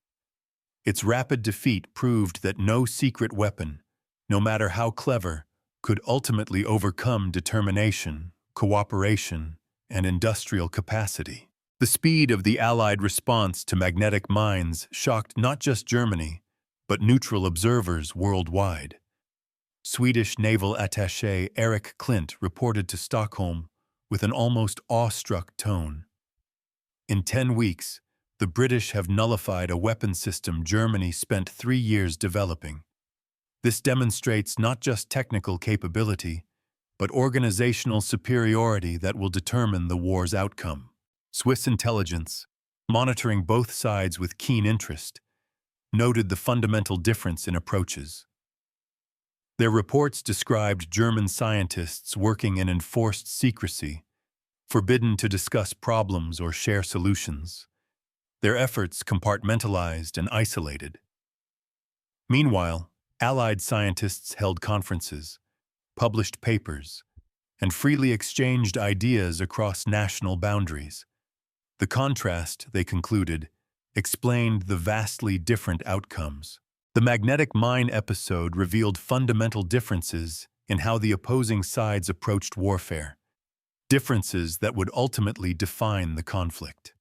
Its rapid defeat proved that no secret weapon, no matter how clever, could ultimately overcome determination, cooperation, and industrial capacity. The speed of the Allied response to magnetic mines shocked not just Germany, but neutral observers worldwide. Swedish naval attaché Eric Klint reported to Stockholm with an almost awestruck tone. "In 10 weeks, the British have nullified a weapon system Germany spent 3 years developing. This demonstrates not just technical capability, but organizational superiority that will determine the war's outcome." Swiss intelligence, monitoring both sides with keen interest, noted the fundamental difference in approaches. Their reports described German scientists working in enforced secrecy, forbidden to discuss problems or share solutions, their efforts compartmentalized and isolated. Meanwhile, Allied scientists held conferences, published papers, and freely exchanged ideas across national boundaries. The contrast, they concluded, explained the vastly different outcomes. The magnetic mine episode revealed fundamental differences in how the opposing sides approached warfare, differences that would ultimately define the conflict.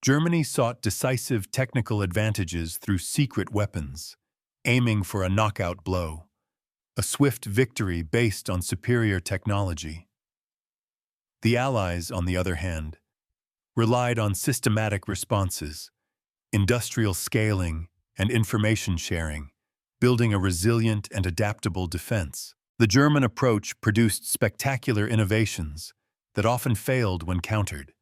Germany sought decisive technical advantages through secret weapons, aiming for a knockout blow, a swift victory based on superior technology. The Allies, on the other hand, relied on systematic responses, industrial scaling, and information sharing, building a resilient and adaptable defense. The German approach produced spectacular innovations that often failed when countered.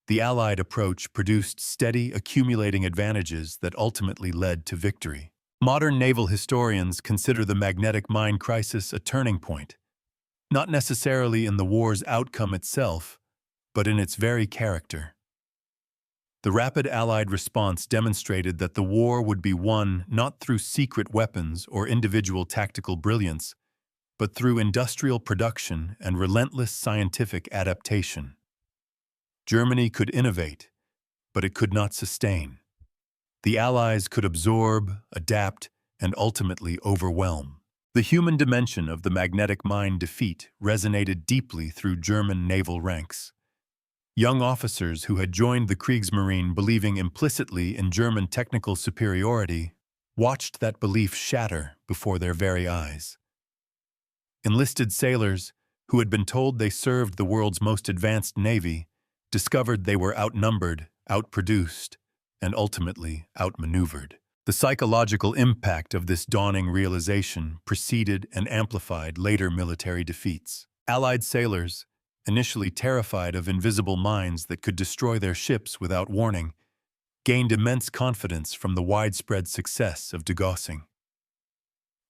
The Allied approach produced steady, accumulating advantages that ultimately led to victory. Modern naval historians consider the magnetic mine crisis a turning point, not necessarily in the war's outcome itself, but in its very character. The rapid Allied response demonstrated that the war would be won not through secret weapons or individual tactical brilliance, but through industrial production and relentless scientific adaptation. Germany could innovate, but it could not sustain. The Allies could absorb, adapt, and ultimately overwhelm. The human dimension of the magnetic mine defeat resonated deeply through German naval ranks. Young officers who had joined the Kriegsmarine believing implicitly in German technical superiority watched that belief shatter before their very eyes. Enlisted sailors, who had been told they served the world's most advanced navy, discovered they were outnumbered, outproduced, and ultimately outmaneuvered. The psychological impact of this dawning realization preceded and amplified later military defeats. Allied sailors, initially terrified of invisible mines that could destroy their ships without warning, gained immense confidence from the widespread success of degaussing.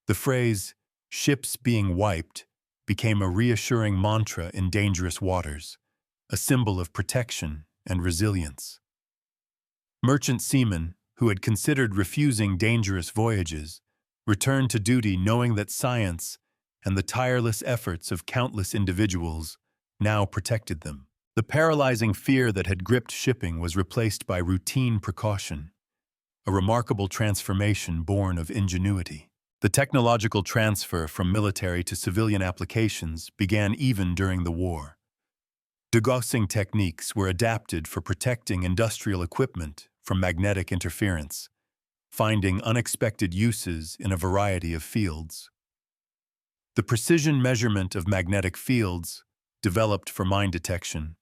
The phrase, "ships being wiped," became a reassuring mantra in dangerous waters, a symbol of protection and resilience. Merchant seamen, who had considered refusing dangerous voyages, returned to duty knowing that science and the tireless efforts of countless individuals now protected them. The paralyzing fear that had gripped shipping was replaced by routine precaution, a remarkable transformation born of ingenuity. The technological transfer from military to civilian applications began even during the war. Degaussing techniques were adapted for protecting industrial equipment from magnetic interference, finding unexpected uses in a variety of fields. The precision measurement of magnetic fields, developed for mine detection,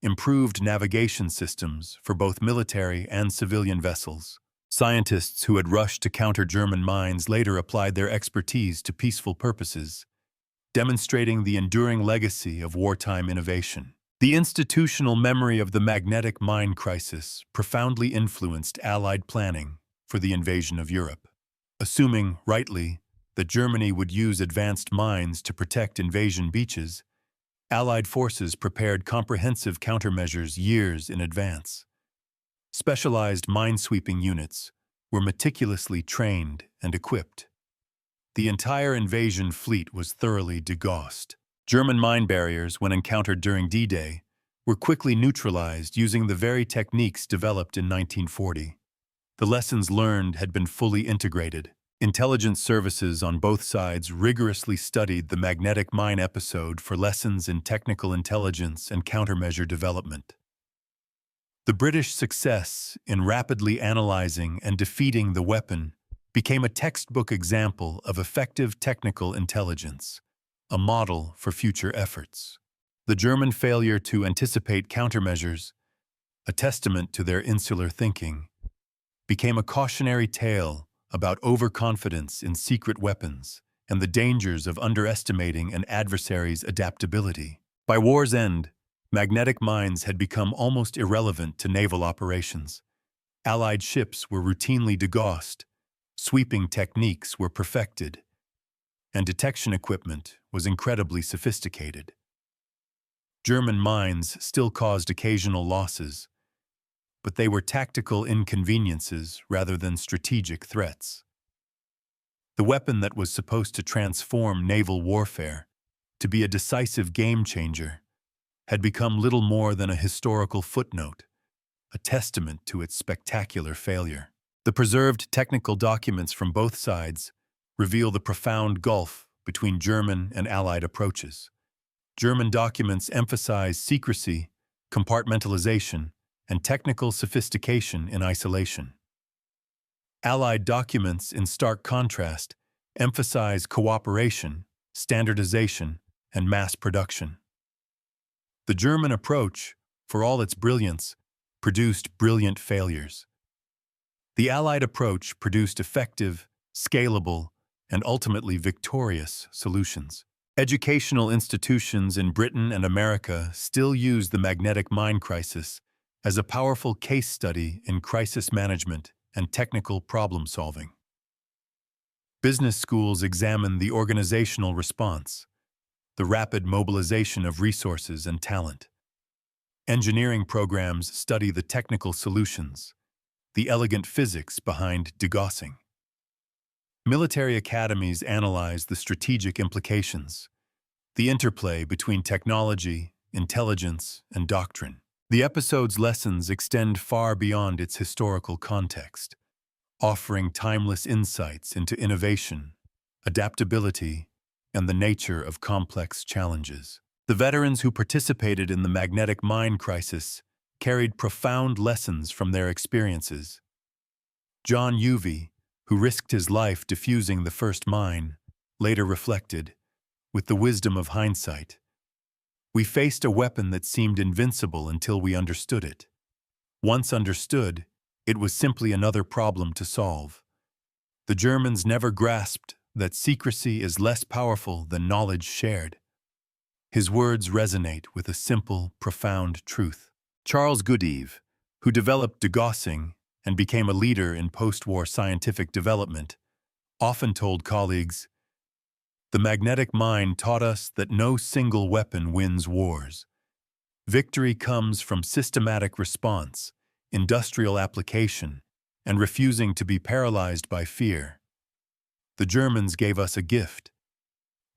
improved navigation systems for both military and civilian vessels. Scientists who had rushed to counter German mines later applied their expertise to peaceful purposes, demonstrating the enduring legacy of wartime innovation. The institutional memory of the magnetic mine crisis profoundly influenced Allied planning for the invasion of Europe. Assuming, rightly, that Germany would use advanced mines to protect invasion beaches, Allied forces prepared comprehensive countermeasures years in advance. Specialized minesweeping units were meticulously trained and equipped. The entire invasion fleet was thoroughly degaussed. German mine barriers, when encountered during D-Day, were quickly neutralized using the very techniques developed in 1940. The lessons learned had been fully integrated. Intelligence services on both sides rigorously studied the magnetic mine episode for lessons in technical intelligence and countermeasure development. The British success in rapidly analyzing and defeating the weapon became a textbook example of effective technical intelligence, a model for future efforts. The German failure to anticipate countermeasures, a testament to their insular thinking, became a cautionary tale about overconfidence in secret weapons and the dangers of underestimating an adversary's adaptability. By war's end, magnetic mines had become almost irrelevant to naval operations. Allied ships were routinely degaussed, sweeping techniques were perfected, and detection equipment was incredibly sophisticated. German mines still caused occasional losses, but they were tactical inconveniences rather than strategic threats. The weapon that was supposed to transform naval warfare, to be a decisive game-changer, had become little more than a historical footnote, a testament to its spectacular failure. The preserved technical documents from both sides reveal the profound gulf between German and Allied approaches. German documents emphasize secrecy, compartmentalization, and technical sophistication in isolation. Allied documents, in stark contrast, emphasize cooperation, standardization, and mass production. The German approach, for all its brilliance, produced brilliant failures. The Allied approach produced effective, scalable, and ultimately victorious solutions. Educational institutions in Britain and America still use the magnetic mine crisis as a powerful case study in crisis management and technical problem-solving. Business schools examine the organizational response, the rapid mobilization of resources and talent. Engineering programs study the technical solutions, the elegant physics behind degaussing. Military academies analyze the strategic implications, the interplay between technology, intelligence, and doctrine. The episode's lessons extend far beyond its historical context, offering timeless insights into innovation, adaptability, and the nature of complex challenges. The veterans who participated in the magnetic mine crisis carried profound lessons from their experiences. John Uvy, who risked his life defusing the first mine, later reflected, with the wisdom of hindsight, "We faced a weapon that seemed invincible until we understood it. Once understood, it was simply another problem to solve." The Germans never grasped that secrecy is less powerful than knowledge shared. His words resonate with a simple, profound truth. Charles Goodeve, who developed degaussing and became a leader in post-war scientific development, often told colleagues, "The magnetic mine taught us that no single weapon wins wars. Victory comes from systematic response, industrial application, and refusing to be paralyzed by fear. The Germans gave us a gift.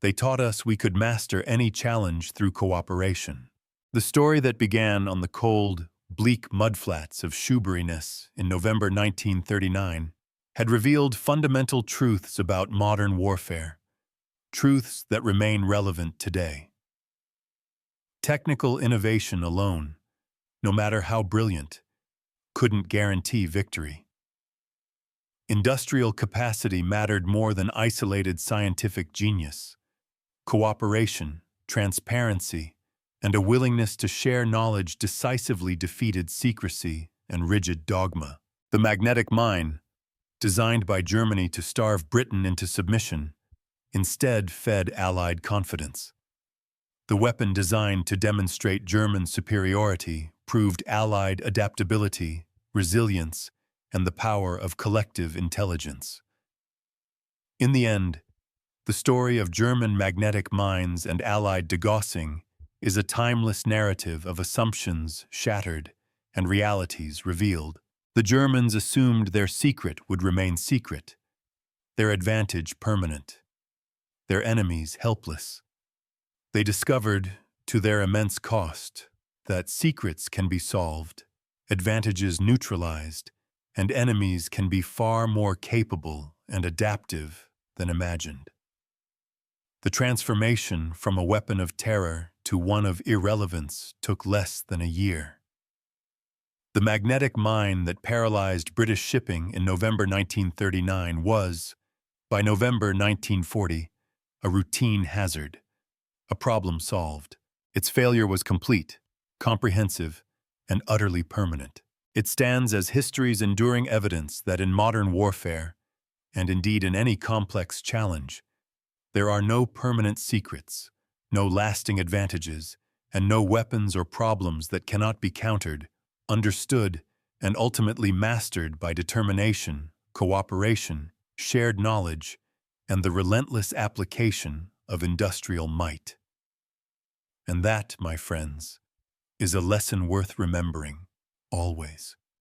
They taught us we could master any challenge through cooperation." The story that began on the cold, bleak mudflats of Shoeburyness in November 1939 had revealed fundamental truths about modern warfare, truths that remain relevant today. Technical innovation alone, no matter how brilliant, couldn't guarantee victory. Industrial capacity mattered more than isolated scientific genius. Cooperation, transparency, and a willingness to share knowledge decisively defeated secrecy and rigid dogma. The magnetic mine, designed by Germany to starve Britain into submission, instead fed Allied confidence. The weapon designed to demonstrate German superiority proved Allied adaptability, resilience, and the power of collective intelligence. In the end, the story of German magnetic mines and Allied degaussing is a timeless narrative of assumptions shattered and realities revealed. The Germans assumed their secret would remain secret, their advantage permanent, their enemies helpless. They discovered, to their immense cost, that secrets can be solved, advantages neutralized, and enemies can be far more capable and adaptive than imagined. The transformation from a weapon of terror to one of irrelevance took less than a year. The magnetic mine that paralyzed British shipping in November 1939 was, by November 1940, a routine hazard, a problem solved. Its failure was complete, comprehensive, and utterly permanent. It stands as history's enduring evidence that in modern warfare, and indeed in any complex challenge, there are no permanent secrets, no lasting advantages, and no weapons or problems that cannot be countered, understood, and ultimately mastered by determination, cooperation, shared knowledge, and the relentless application of industrial might. And that, my friends, is a lesson worth remembering, always.